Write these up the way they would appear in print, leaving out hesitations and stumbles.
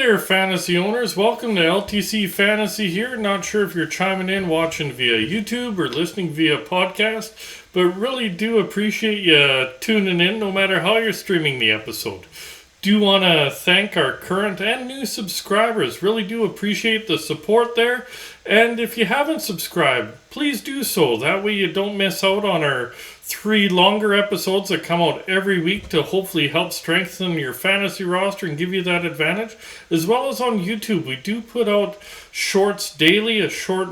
there, fantasy owners. Welcome to LTC Fantasy here. Not sure if you're chiming in, watching via YouTube or listening via podcast, but really do appreciate you tuning in no matter how you're streaming the episode. Do want to thank our current and new subscribers. Really do appreciate the support there. And if you haven't subscribed, please do so. That way you don't miss out on our 3 longer episodes that come out every week to hopefully help strengthen your fantasy roster and give you that advantage. As well as on YouTube, we do put out shorts daily, a short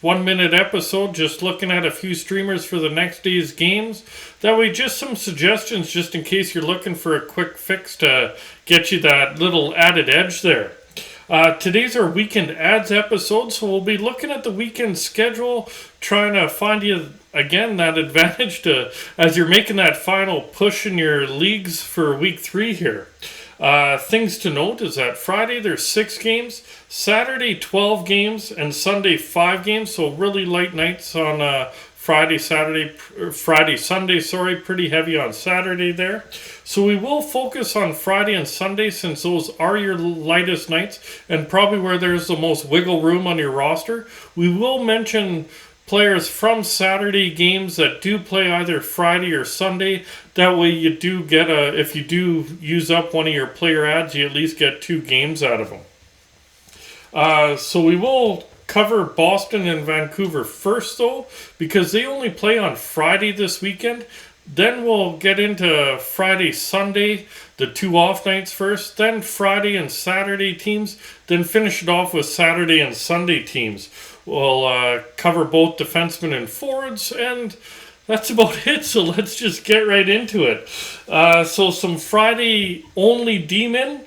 1-minute episode just looking at a few streamers for the next day's games. That way, just some suggestions just in case you're looking for a quick fix to get you that little added edge there. Today's our weekend ads episode, so we'll be looking at the weekend schedule, trying to find you, again, that advantage to as you're making that final push in your leagues for week 3 here. Things to note is that Friday there's 6 games, Saturday 12 games, and Sunday 5 games, so really light nights on Friday, Sunday, pretty heavy on Saturday there. So we will focus on Friday and Sunday since those are your lightest nights and probably where there's the most wiggle room on your roster. We will mention players from Saturday games that do play either Friday or Sunday. That way you do get if you do use up one of your player ads, you at least get 2 games out of them. So we will cover Boston and Vancouver first though, because they only play on Friday this weekend. Then we'll get into Friday, Sunday, the 2 off nights first, then Friday and Saturday teams, then finish it off with Saturday and Sunday teams. We'll cover both defensemen and forwards, and that's about it, so let's just get right into it. So some Friday only D-men.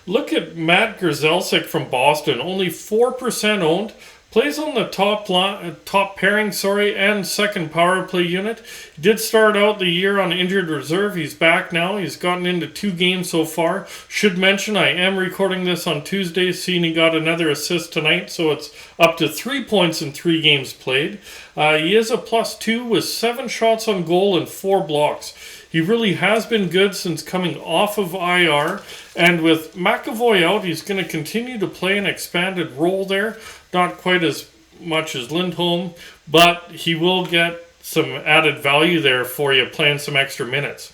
Look at Matt Grzelcyk from Boston, only 4% owned. Plays on the top pairing, and second power play unit. He did start out the year on injured reserve. He's back now. He's gotten into 2 games so far. Should mention I am recording this on Tuesday, seeing he got another assist tonight, so it's up to 3 points in 3 games played. He is a +2 with 7 shots on goal and 4 blocks. He really has been good since coming off of IR, and with McAvoy out, he's going to continue to play an expanded role there. Not quite as much as Lindholm, but he will get some added value there for you playing some extra minutes.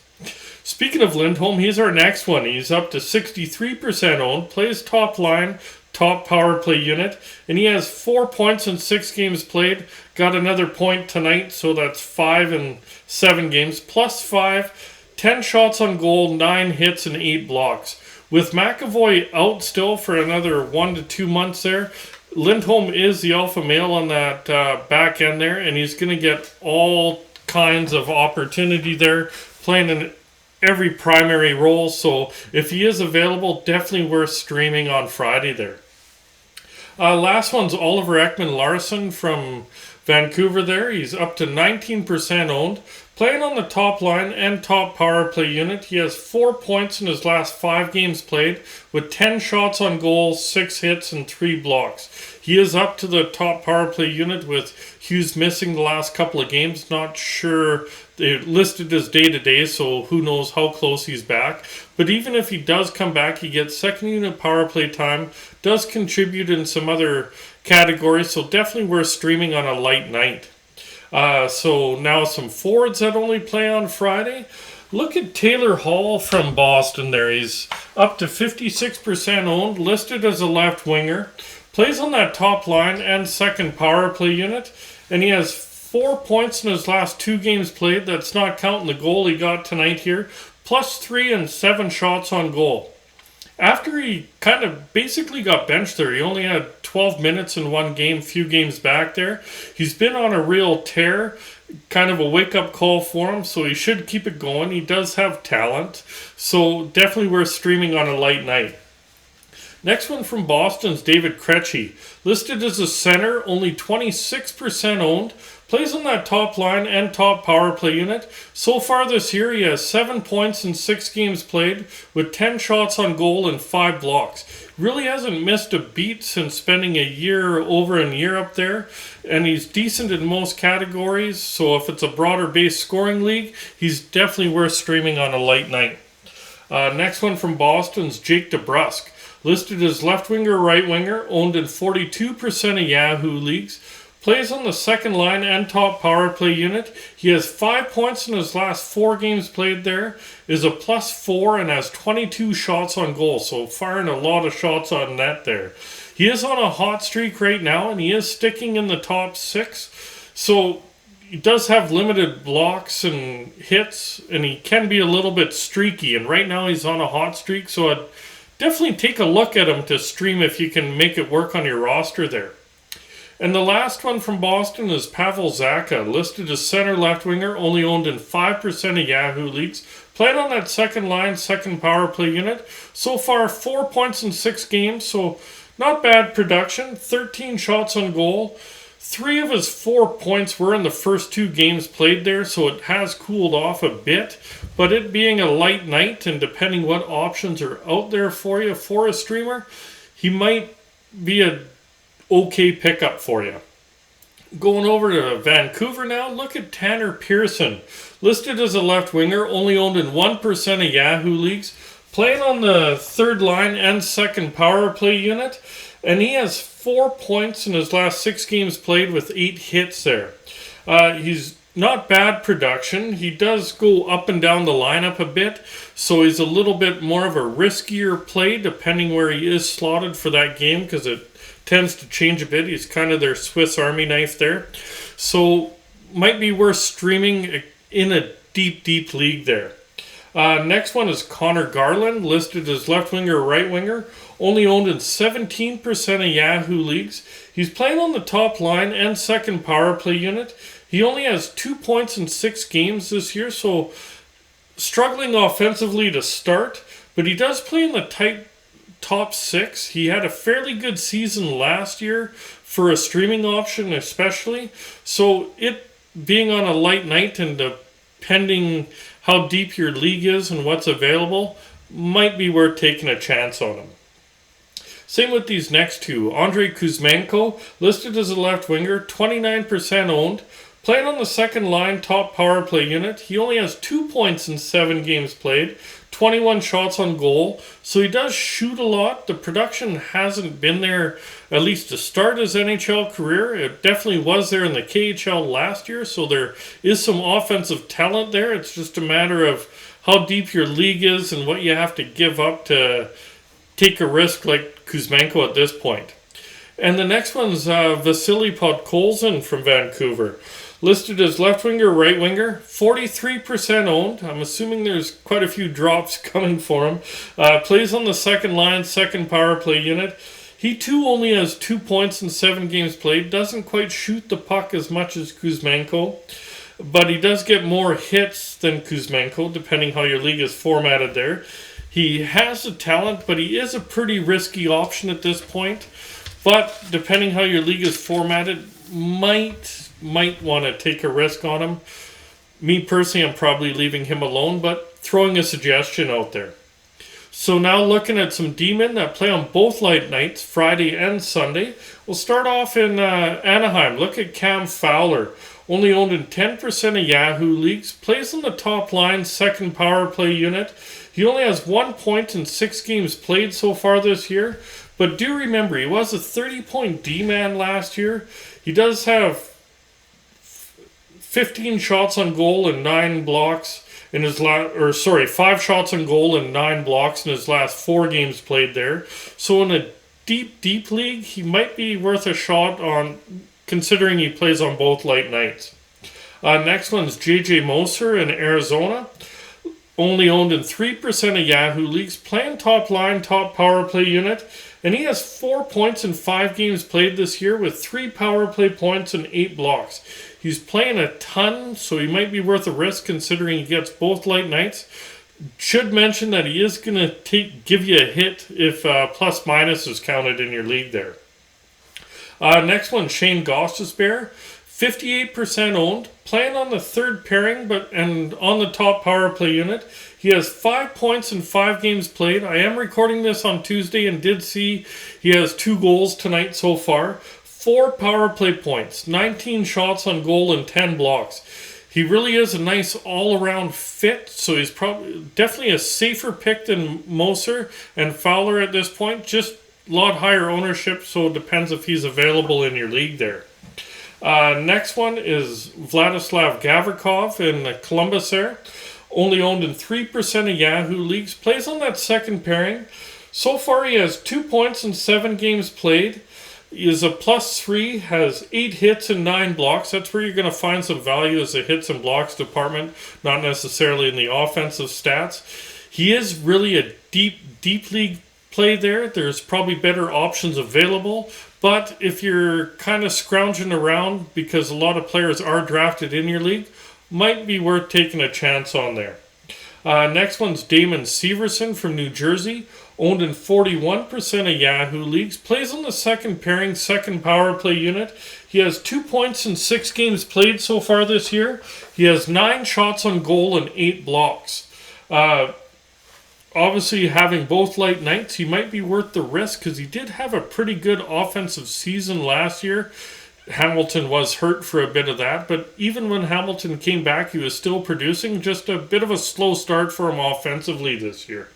Speaking of Lindholm, he's our next one. He's up to 63% owned, plays top line, top power play unit, and he has 4 points in 6 games played. Got another point tonight, so that's 5 in 7 games, +5, 10 shots on goal, 9 hits, and 8 blocks. With McAvoy out still for another 1 to 2 months there, Lindholm is the alpha male on that back end there, and he's going to get all kinds of opportunity there, playing in every primary role. So if he is available, definitely worth streaming on Friday there. Last one's Oliver Ekman-Larsson from Vancouver there. He's up to 19% owned. Playing on the top line and top power play unit, he has 4 points in his last 5 games played with 10 shots on goal, 6 hits, and 3 blocks. He is up to the top power play unit with Hughes missing the last couple of games. Not sure they listed as day-to-day, so who knows how close he's back. But even if he does come back, he gets second unit power play time, does contribute in some other categories, so definitely worth streaming on a light night. So now some forwards that only play on Friday. Look at Taylor Hall from Boston there. He's up to 56% owned, listed as a left winger. Plays on that top line and second power play unit. And he has 4 points in his last 2 games played. That's not counting the goal he got tonight here. +3 and 7 shots on goal. After he kind of basically got benched there, he only had 12 minutes in 1 game, few games back there. He's been on a real tear, kind of a wake-up call for him, so he should keep it going. He does have talent, so definitely worth streaming on a light night. Next one from Boston's David Krejci. Listed as a center, only 26% owned. Plays on that top line and top power play unit. So far this year, he has 7 points in 6 games played with 10 shots on goal and 5 blocks. Really hasn't missed a beat since spending a year over in Europe there. And he's decent in most categories. So if it's a broader base scoring league, he's definitely worth streaming on a light night. Next one from Boston's Jake DeBrusk. Listed as left winger, right winger, owned in 42% of Yahoo leagues. Plays on the second line and top power play unit. He has 5 points in his last 4 games played there. Is a +4 and has 22 shots on goal. So firing a lot of shots on net there. He is on a hot streak right now and he is sticking in the top 6. So he does have limited blocks and hits and he can be a little bit streaky. And right now he's on a hot streak. So I'd definitely take a look at him to stream if you can make it work on your roster there. And the last one from Boston is Pavel Zacha, listed as center left winger, only owned in 5% of Yahoo leagues. Played on that second line, second power play unit. So far, 4 points in 6 games, so not bad production. 13 shots on goal. 3 of his 4 points were in the first 2 games played there, so it has cooled off a bit. But it being a light night, and depending what options are out there for you for a streamer, he might be a okay pickup for you. Going over to Vancouver now, look at Tanner Pearson. Listed as a left winger, only owned in 1% of Yahoo leagues. Playing on the third line and second power play unit. And he has 4 points in his last 6 games played with 8 hits there. He's not bad production. He does go up and down the lineup a bit. So he's a little bit more of a riskier play depending where he is slotted for that game because it tends to change a bit. He's kind of their Swiss Army knife there. So might be worth streaming in a deep league there. Next one is Connor Garland, listed as left winger, right winger. Only owned in 17% of Yahoo leagues. He's playing on the top line and second power play unit. He only has 2 points in 6 games this year, so struggling offensively to start. But he does play in the tight top 6. He had a fairly good season last year for a streaming option especially. So it being on a light night and depending how deep your league is and what's available, might be worth taking a chance on him. Same with these next 2. Andrei Kuzmenko, listed as a left winger, 29% owned. Playing on the second line, top power play unit. He only has 2 points in 7 games played. 21 shots on goal. So he does shoot a lot. The production hasn't been there, at least to start his NHL career. It definitely was there in the KHL last year. So there is some offensive talent there. It's just a matter of how deep your league is and what you have to give up to take a risk like Kuzmenko at this point. And the next one's Vasily Podkolzin from Vancouver. Listed as left winger, right winger, 43% owned. I'm assuming there's quite a few drops coming for him. Plays on the second line, second power play unit. He too only has 2 points in 7 games played. Doesn't quite shoot the puck as much as Kuzmenko. But he does get more hits than Kuzmenko, depending how your league is formatted there. He has the talent, but he is a pretty risky option at this point. But depending how your league is formatted, might want to take a risk on him. Me personally, I'm probably leaving him alone, but throwing a suggestion out there. So now looking at some D-men that play on both light nights, Friday and Sunday. We'll start off in Anaheim. Look at Cam Fowler. Only owned in 10% of Yahoo leagues. Plays on the top line, second power play unit. He only has 1 point in 6 games played so far this year. But do remember, he was a 30-point D-man last year. He does have 15 shots on goal and 9 blocks in his 5 shots on goal and 9 blocks in his last 4 games played there. So in a deep league, he might be worth a shot on, considering he plays on both light nights. Next one's JJ Moser in Arizona. Only owned in 3% of Yahoo leagues. Playing top line, top power play unit. And he has 4 points in 5 games played this year with 3 power play points and 8 blocks. He's playing a ton, so he might be worth a risk considering he gets both light nights. Should mention that he is going to give you a hit if plus minus is counted in your league there. Next one, Shane Gostisbehere, 58% owned, playing on the third pairing and on the top power play unit. He has 5 points in 5 games played. I am recording this on Tuesday and did see he has 2 goals tonight so far. 4 power play points, 19 shots on goal and 10 blocks. He really is a nice all-around fit, so he's probably definitely a safer pick than Moser and Fowler at this point. Just a lot higher ownership, so it depends if he's available in your league there. Next one is Vladislav Gavrikov in Columbus there. Only owned in 3% of Yahoo leagues. Plays on that second pairing. So far he has 2 points in 7 games played. He is a +3, has 8 hits and 9 blocks. That's where you're going to find some value as a hits and blocks department, not necessarily in the offensive stats. He is really a deep league play there. There's probably better options available. But if you're kind of scrounging around because a lot of players are drafted in your league, might be worth taking a chance on there. Next one's Damon Severson from New Jersey. Owned in 41% of Yahoo leagues. Plays on the second pairing, second power play unit. He has 2 points in 6 games played so far this year. He has 9 shots on goal and 8 blocks. Obviously, having both light nights, he might be worth the risk because he did have a pretty good offensive season last year. Hamilton was hurt for a bit of that, but even when Hamilton came back, he was still producing. Just a bit of a slow start for him offensively this year.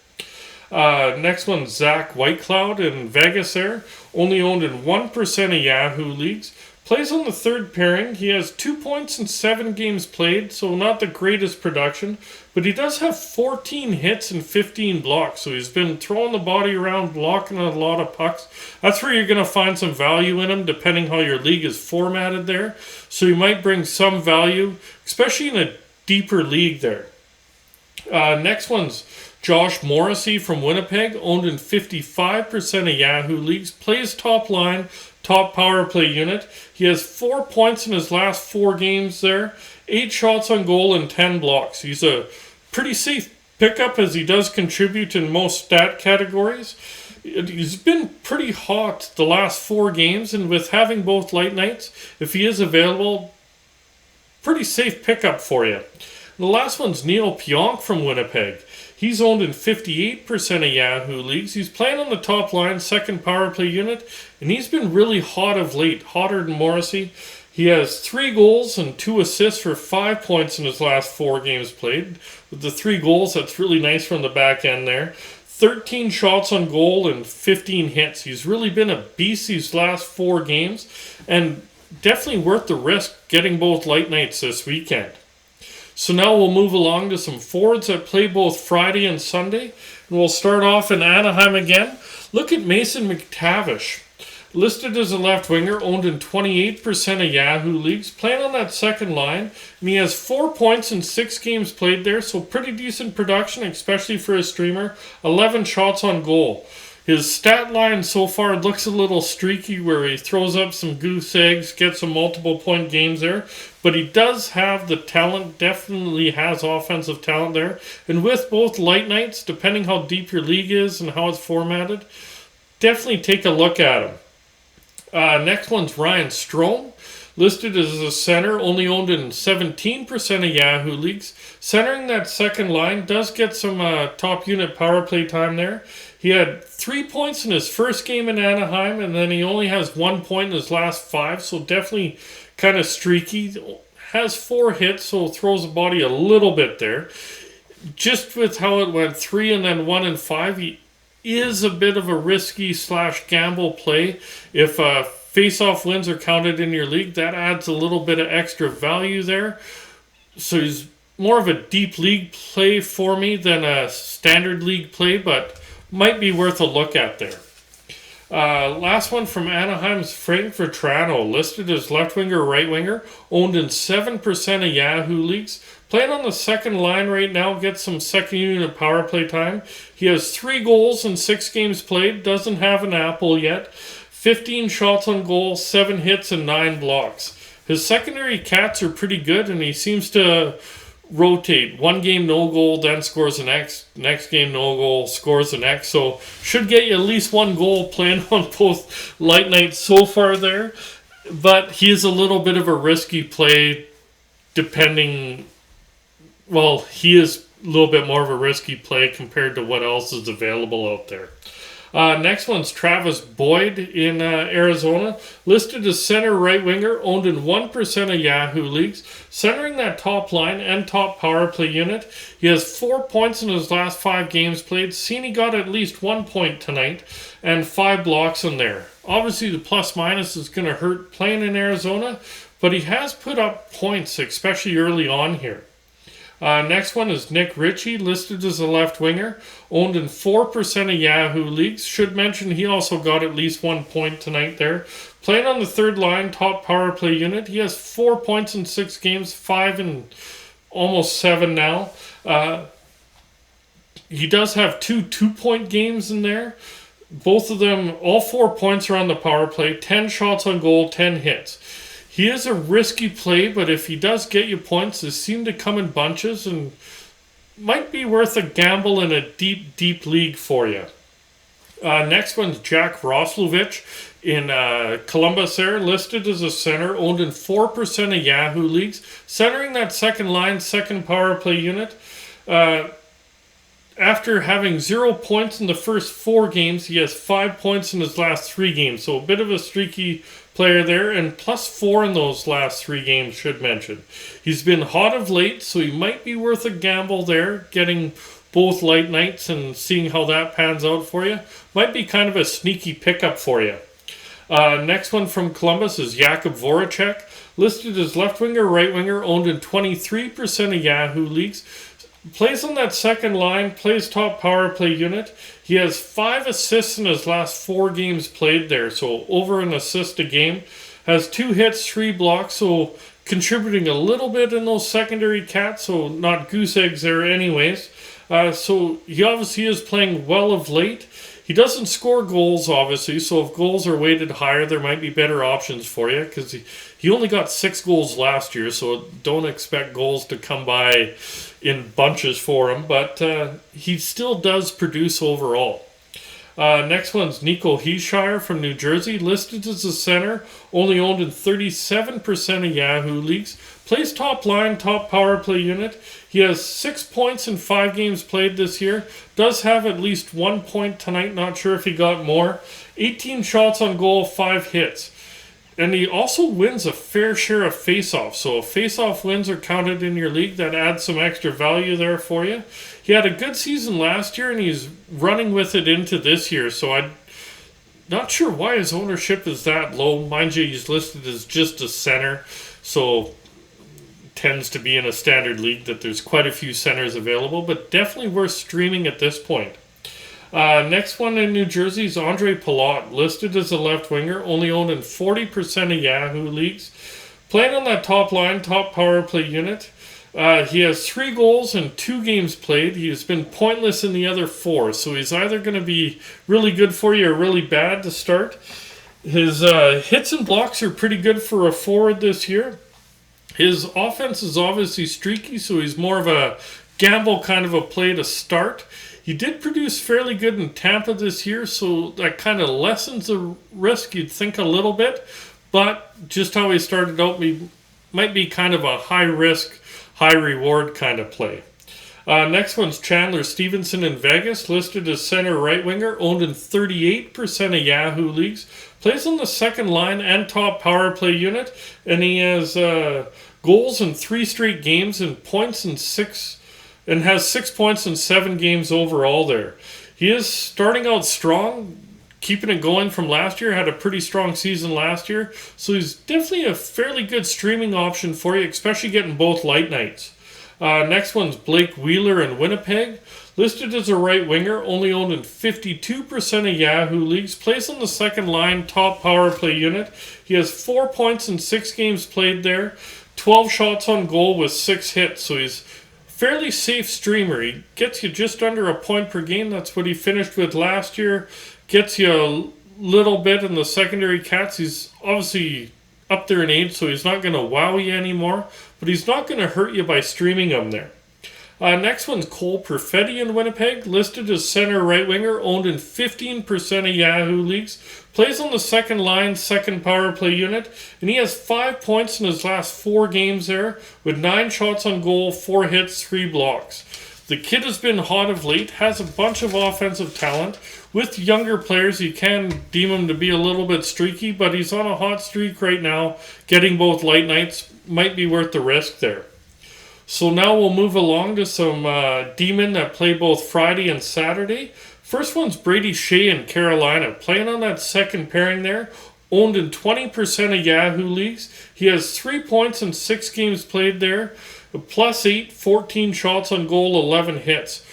Next one, Zach Whitecloud in Vegas there. Only owned in 1% of Yahoo leagues. Plays on the third pairing. He has 2 points in 7 games played, so not the greatest production. But he does have 14 hits and 15 blocks, so he's been throwing the body around, blocking a lot of pucks. That's where you're going to find some value in him, depending how your league is formatted there. So he might bring some value, especially in a deeper league there. Next one's Josh Morrissey from Winnipeg, owned in 55% of Yahoo leagues, plays top line, top power play unit. He has 4 points in his last 4 games there, 8 shots on goal and 10 blocks. He's a pretty safe pickup as he does contribute in most stat categories. He's been pretty hot the last 4 games, and with having both light nights, if he is available, pretty safe pickup for you. The last one's Neil Pionk from Winnipeg. He's owned in 58% of Yahoo leagues. He's playing on the top line, second power play unit, and he's been really hot of late, hotter than Morrissey. He has 3 goals and 2 assists for 5 points in his last 4 games played. With the 3 goals, that's really nice from the back end there. 13 shots on goal and 15 hits. He's really been a beast these last 4 games, and definitely worth the risk getting both light nights this weekend. So now we'll move along to some forwards that play both Friday and Sunday. And we'll start off in Anaheim again. Look at Mason McTavish. Listed as a left winger, owned in 28% of Yahoo leagues. Playing on that second line. And he has 4 points in 6 games played there. So pretty decent production, especially for a streamer. 11 shots on goal. His stat line so far looks a little streaky where he throws up some goose eggs, gets some multiple point games there. But he does have the talent, definitely has offensive talent there. And with both light nights, depending how deep your league is and how it's formatted, definitely take a look at him. Next one's Ryan Strome. Listed as a center, only owned in 17% of Yahoo leagues. Centering that second line, does get some top unit power play time there. He had 3 points in his first game in Anaheim, and then he only has 1 point in his last 5, so definitely kind of streaky. Has 4 hits, so throws the body a little bit there. Just with how it went 3 and then 1 and 5, he is a bit of a risky / gamble play. If face-off wins are counted in your league, that adds a little bit of extra value there. So he's more of a deep league play for me than a standard league play, but might be worth a look at there. Last one from Anaheim's Frank Vetrano, listed as left winger, right winger, owned in 7% of Yahoo leagues. Playing on the second line right now, gets some second unit power play time. He has 3 goals in 6 games played, doesn't have an apple yet. 15 shots on goal, 7 hits, and 9 blocks. His secondary cats are pretty good, and he seems to rotate. 1 game, no goal, then scores the next game, no goal, scores the next. So should get you at least 1 goal playing on both light nights so far there. But he is a little bit of a risky play depending... Well, he is a little bit more of a risky play compared to what else is available out there. Next one's Travis Boyd in Arizona, listed as center right winger, owned in 1% of Yahoo leagues, centering that top line and top power play unit. He has 4 points in his last 5 games played. Seen he got at least 1 point tonight and 5 blocks in there. Obviously the plus minus is going to hurt playing in Arizona, but he has put up points, especially early on here. Next one is Nick Ritchie, listed as a left winger, owned in 4% of Yahoo leagues. Should mention he also got at least 1 point tonight there. Playing on the third line, top power play unit. He has 4 points in 6 games, 5 in almost 7 now. He does have 2 2-point games in there. Both of them, all 4 points are on the power play, 10 shots on goal, 10 hits. He is a risky play, but if he does get you points, they seem to come in bunches and might be worth a gamble in a deep, deep league for you. Next one's Jack Roslovich in Columbus there, listed as a center, owned in 4% of Yahoo leagues, centering that second line, second power play unit. After having 0 points in the first 4 games, he has 5 points in his last 3 games. So a bit of a streaky player there, and plus 4 in those last 3 games, should mention. He's been hot of late, so he might be worth a gamble there, getting both light nights and seeing how that pans out for you. Might be kind of a sneaky pickup for you. Next one from Columbus is Jakub Voracek, listed as left winger, right winger, owned in 23% of Yahoo leagues. Plays on that second line, plays top power play unit. He has 5 assists in his last 4 games played there, so over an assist a game. Has 2 hits, 3 blocks, so contributing a little bit in those secondary cats, so not goose eggs there anyways. So he obviously is playing well of late. He doesn't score goals, obviously, so if goals are weighted higher, there might be better options for you, because he only got 6 goals last year, so don't expect goals to come by in bunches for him, but he still does produce overall. Next one's Nico Heeshire from New Jersey, listed as a center, only owned in 37% of Yahoo leagues. Plays top line, top power play unit. He has 6 points in 5 games played this year. Does have at least 1 point tonight, not sure if he got more. 18 shots on goal, 5 hits. And he also wins a fair share of face-offs. So if face-off wins are counted in your league, that adds some extra value there for you. He had a good season last year, and he's running with it into this year. So I'm not sure why his ownership is that low. Mind you, he's listed as just a center. So tends to be in a standard league that there's quite a few centers available, but definitely worth streaming at this point. Next one in New Jersey is Andre Palat, listed as a left winger, only owned in 40% of Yahoo leagues. Playing on that top line, top power play unit. He has 3 goals in 2 games played. He has been pointless in the other 4, so he's either going to be really good for you or really bad to start. His hits and blocks are pretty good for a forward this year. His offense is obviously streaky, so he's more of a gamble kind of a play to start. He did produce fairly good in Tampa this year, so that kind of lessens the risk, you'd think, a little bit. But just how he started out might be kind of a high-risk, high-reward kind of play. Next one's Chandler Stevenson in Vegas, listed as center right winger, owned in 38% of Yahoo leagues. Plays on the second line and top power play unit, and he has goals in 3 straight games and points in 6, and has 6 points in 7 games overall there. He is starting out strong, keeping it going from last year, had a pretty strong season last year, so he's definitely a fairly good streaming option for you, especially getting both light nights. Next one's Blake Wheeler in Winnipeg, listed as a right winger, only owned in 52% of Yahoo leagues, plays on the second line, top power play unit. He has 4 points in 6 games played there, 12 shots on goal with 6 hits, so he's fairly safe streamer. He gets you just under a point per game. That's what he finished with last year. Gets you a little bit in the secondary cats. He's obviously up there in age, so he's not going to wow you anymore, but he's not going to hurt you by streaming him there. Next one's Cole Perfetti in Winnipeg, listed as center right winger, owned in 15% of Yahoo leagues. Plays on the second line, second power play unit, and he has 5 points in his last 4 games there, with 9 shots on goal, 4 hits, 3 blocks. The kid has been hot of late, has a bunch of offensive talent. With younger players, you can deem him to be a little bit streaky, but he's on a hot streak right now. Getting both light nights might be worth the risk there. So now we'll move along to some D-men that play both Friday and Saturday. First one's Brady Shea in Carolina, playing on that second pairing there. Owned in 20% of Yahoo leagues. He has 3 points in 6 games played there. +8, 14 shots on goal, 11 hits.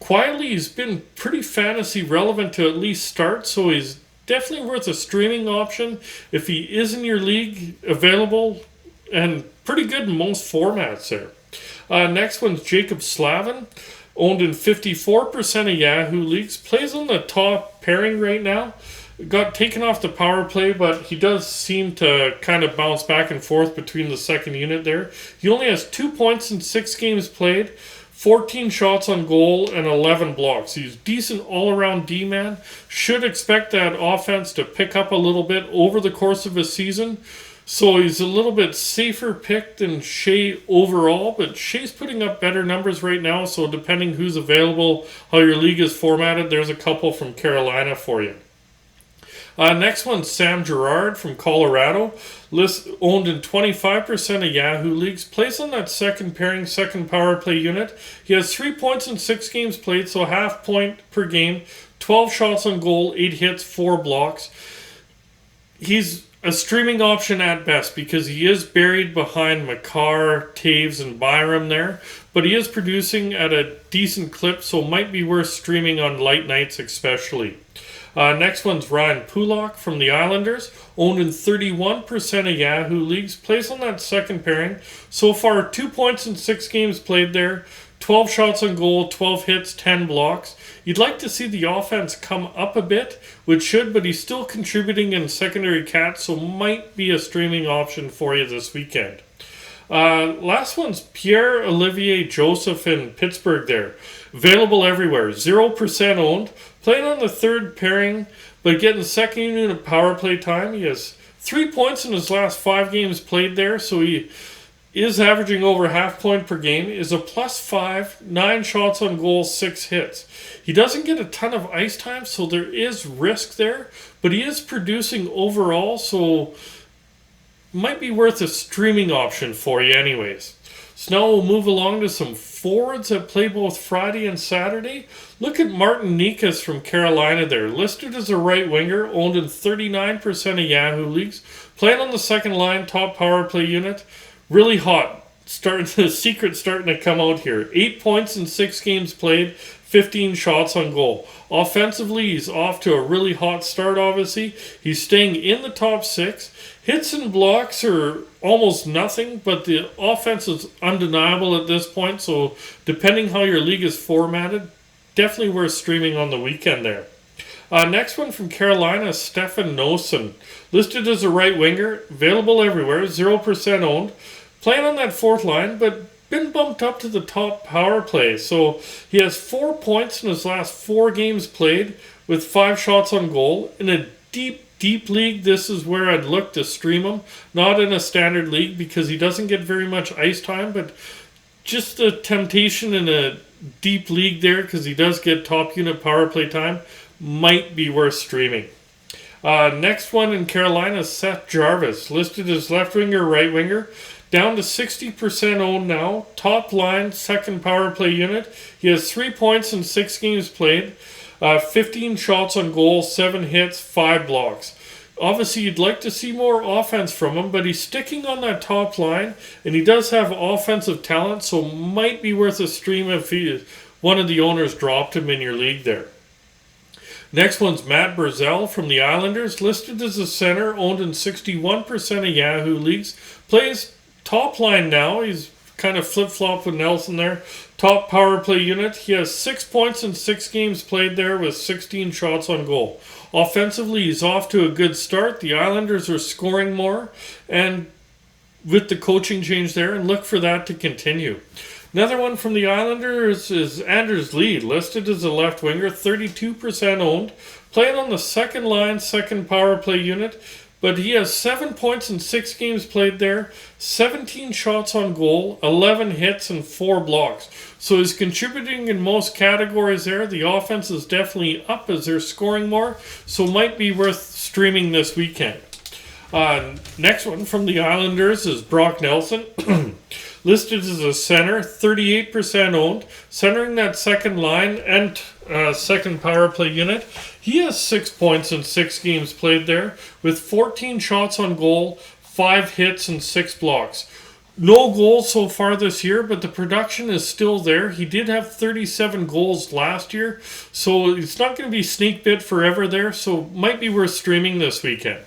Quietly, he's been pretty fantasy relevant to at least start, so he's definitely worth a streaming option if he is in your league, available, and pretty good in most formats there. Next one's Jacob Slavin, owned in 54% of Yahoo leagues. Plays on the top pairing right now. Got taken off the power play, but he does seem to kind of bounce back and forth between the second unit there. He only has 2 points in 6 games played, 14 shots on goal, and 11 blocks. He's decent all-around D-man. Should expect that offense to pick up a little bit over the course of a season. So he's a little bit safer pick than Shea overall, but Shea's putting up better numbers right now, so depending who's available, how your league is formatted, there's a couple from Carolina for you. Next one's Sam Girard from Colorado, owned in 25% of Yahoo leagues. Plays on that second pairing, second power play unit. He has 3 points in 6 games played, so half point per game, 12 shots on goal, 8 hits, 4 blocks. He's a streaming option at best because he is buried behind Makar, Taves, and Byram there, but he is producing at a decent clip, so might be worth streaming on light nights especially. Next one's Ryan Pulock from the Islanders, owned in 31% of Yahoo leagues. Plays on that second pairing. So far, 2 points in 6 games played there, 12 shots on goal, 12 hits, 10 blocks. You'd like to see the offense come up a bit, which should, but he's still contributing in secondary cats, so might be a streaming option for you this weekend. Last one's Pierre-Olivier Joseph in Pittsburgh there. Available everywhere. 0% owned. Playing on the third pairing, but getting second unit power play time. He has 3 points in his last 5 games played there, so he is averaging over half point per game. Is a +5, 9 shots on goal, 6 hits. He doesn't get a ton of ice time, so there is risk there, but he is producing overall, so might be worth a streaming option for you anyways. So now we'll move along to some forwards that play both Friday and Saturday. Look at Martin Nikas from Carolina there. Listed as a right winger, owned in 39% of Yahoo leagues. Playing on the second line, top power play unit. Really hot. The secret starting to come out here. 8 points in 6 games played, 15 shots on goal. Offensively, he's off to a really hot start, obviously. He's staying in the top 6. Hits and blocks are almost nothing, but the offense is undeniable at this point, so depending how your league is formatted, definitely worth streaming on the weekend there. Next one from Carolina, Stefan Noesen. Listed as a right winger, available everywhere, 0% owned. Playing on that fourth line, but been bumped up to the top power play. So he has 4 points in his last 4 games played with 5 shots on goal. In a deep league, this is where I'd look to stream him. Not in a standard league because he doesn't get very much ice time, but just the temptation in a deep league there because he does get top unit power play time might be worth streaming. Next one in Carolina, Seth Jarvis. Listed as left winger, right winger. Down to 60% owned now. Top line, second power play unit. He has 3 points in 6 games played. 15 shots on goal, 7 hits, 5 blocks. Obviously, you'd like to see more offense from him, but he's sticking on that top line, and he does have offensive talent, so might be worth a stream if one of the owners dropped him in your league there. Next one's Matt Barzal from the Islanders, listed as a center, owned in 61% of Yahoo leagues. Plays top line now. He's kind of flip-flop with Nelson there. Top power play unit. He has 6 points in 6 games played there with 16 shots on goal. Offensively, he's off to a good start. The Islanders are scoring more, and with the coaching change there, and look for that to continue. Another one from the Islanders is Anders Lee, listed as a left winger, 32% owned. Playing on the second line, second power play unit. but he has 7 points in 6 games played there, 17 shots on goal, 11 hits, and 4 blocks. So he's contributing in most categories there. The offense is definitely up as they're scoring more, so might be worth streaming this weekend. Next one from the Islanders is Brock Nelson. Listed as a center, 38% owned, centering that second line and second power play unit. He has 6 points in 6 games played there, with 14 shots on goal, 5 hits, and 6 blocks. No goals so far this year, but the production is still there. He did have 37 goals last year, so it's not going to be sneak bit forever there, so might be worth streaming this weekend.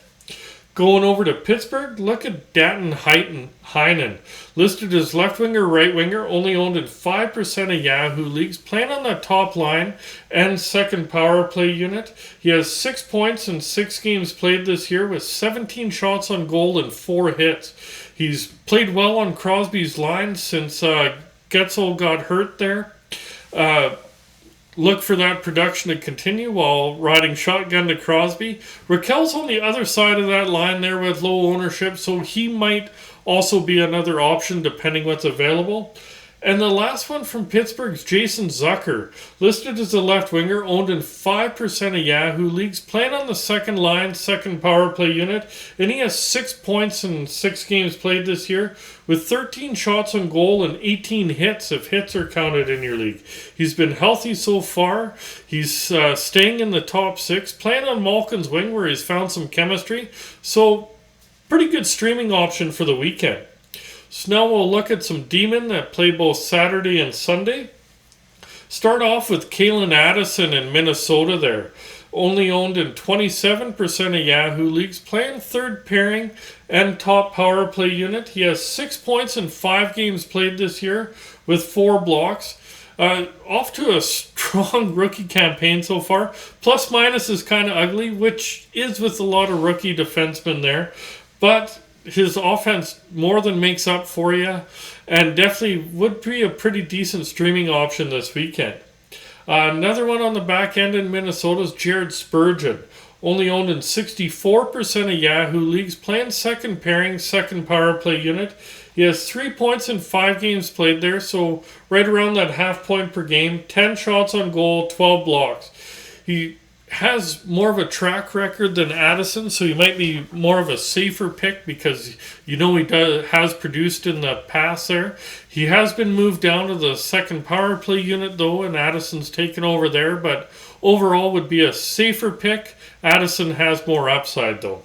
Going over to Pittsburgh, look at Danton Heinen. Listed as left winger, right winger, only owned in 5% of Yahoo leagues, playing on the top line and second power play unit. He has 6 points in 6 games played this year with 17 shots on goal and 4 hits. He's played well on Crosby's line since Getzel got hurt there. Look for that production to continue while riding shotgun to Crosby. Raquel's on the other side of that line there with low ownership, so he might also be another option depending what's available. And the last one from Pittsburgh's Jason Zucker, listed as a left winger, owned in 5% of Yahoo leagues, playing on the second line, second power play unit, and he has 6 points in 6 games played this year, with 13 shots on goal and 18 hits if hits are counted in your league. He's been healthy so far. He's staying in the top 6, playing on Malkin's wing where he's found some chemistry, so pretty good streaming option for the weekend. So now we'll look at some D-men that play both Saturday and Sunday. Start off with Kalen Addison in Minnesota there. Only owned in 27% of Yahoo leagues, playing third pairing and top power play unit. He has 6 points in 5 games played this year with 4 blocks. Off to a strong rookie campaign so far. Plus minus is kind of ugly, which is with a lot of rookie defensemen there. But his offense more than makes up for you, and definitely would be a pretty decent streaming option this weekend. Another one on the back end in Minnesota is Jared Spurgeon. Only owned in 64% of Yahoo leagues, playing second pairing, second power play unit. He has 3 points in 5 games played there, so right around that half point per game, 10 shots on goal, 12 blocks. He has more of a track record than Addison, so he might be more of a safer pick because he has produced in the past there. He has been moved down to the second power play unit though, and Addison's taken over there, but overall would be a safer pick. Addison has more upside though.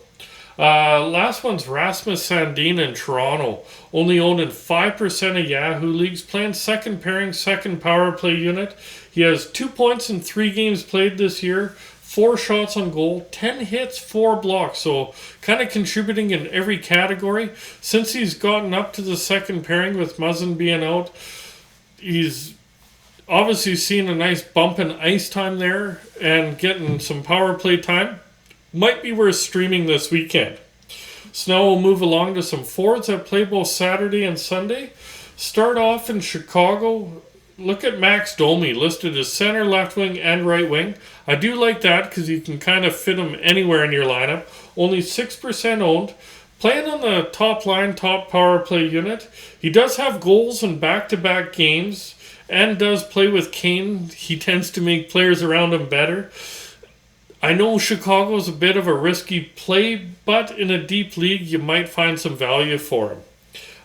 Last one's Rasmus Sandin in Toronto. Only owned in 5% of Yahoo leagues, playing second pairing, second power play unit. He has 2 points in 3 games played this year, 4 shots on goal, 10 hits, 4 blocks. So kind of contributing in every category. Since he's gotten up to the second pairing with Muzzin being out, he's obviously seen a nice bump in ice time there and getting some power play time. Might be worth streaming this weekend. So now we'll move along to some forwards that play both Saturday and Sunday. Start off in Chicago. Look at Max Domi, listed as center, left wing, and right wing. I do like that because you can kind of fit him anywhere in your lineup. Only 6% owned. Playing on the top line, top power play unit. He does have goals in back-to-back games and does play with Kane. He tends to make players around him better. I know Chicago's a bit of a risky play, but in a deep league, you might find some value for him.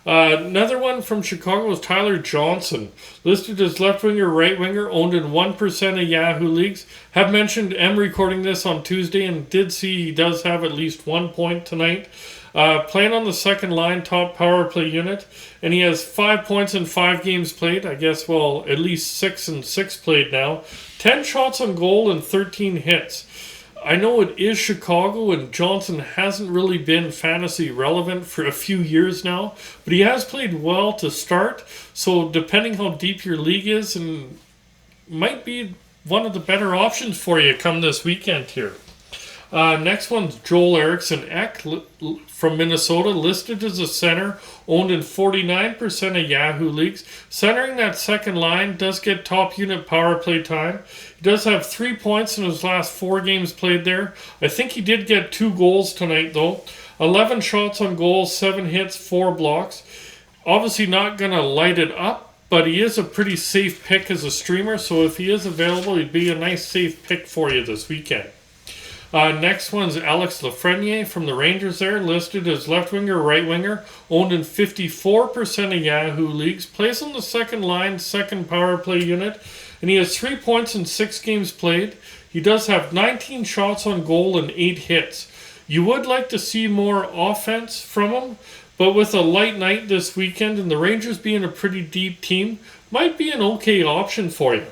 Another one from Chicago is Tyler Johnson, listed as left winger, right winger, owned in 1% of Yahoo leagues. Have mentioned I'm recording this on Tuesday and did see he does have at least 1 point tonight. Playing on the second line, top power play unit, and he has 5 points in 5 games played. I guess, well, at least 6 and 6 played now. 10 shots on goal and 13 hits. I know it is Chicago, and Johnson hasn't really been fantasy relevant for a few years now, but he has played well to start, so depending how deep your league is, and might be one of the better options for you come this weekend here. Next one's Joel Eriksson Ek from Minnesota, listed as a center, owned in 49% of Yahoo leagues. Centering that second line, does get top unit power play time. He does have 3 points in his last 4 games played there. I think he did get 2 goals tonight though. 11 shots on goal, 7 hits, 4 blocks. Obviously not going to light it up, but he is a pretty safe pick as a streamer, so if he is available, he'd be a nice safe pick for you this weekend. Next one's Alex Lafreniere from the Rangers there, listed as left winger, right winger, owned in 54% of Yahoo leagues, plays on the second line, second power play unit, and he has 3 points in 6 games played. He does have 19 shots on goal and 8 hits. You would like to see more offense from him, but with a light night this weekend and the Rangers being a pretty deep team, might be an okay option for you.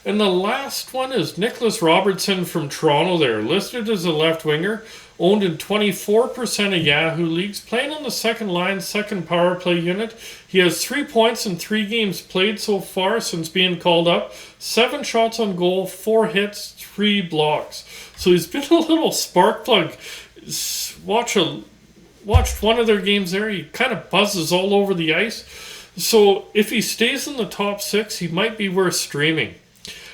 And the last one is Nicholas Robertson from Toronto there, listed as a left winger, owned in 24% of Yahoo leagues, playing on the second line, second power play unit. He has 3 points in 3 games played so far since being called up, 7 shots on goal, 4 hits, 3 blocks. So he's been a little spark plug. Watched one of their games there, he kind of buzzes all over the ice. So if he stays in the top 6, he might be worth streaming.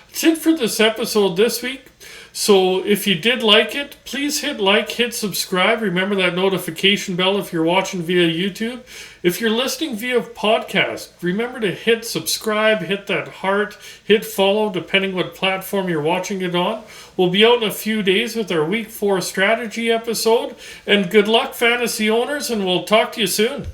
That's it for this episode this week. So if you did like it, please hit like, hit subscribe. Remember that notification bell if you're watching via YouTube. If you're listening via podcast, remember to hit subscribe, hit that heart, hit follow, depending what platform you're watching it on. We'll be out in a few days with our Week 4 strategy episode. And good luck, fantasy owners, and we'll talk to you soon.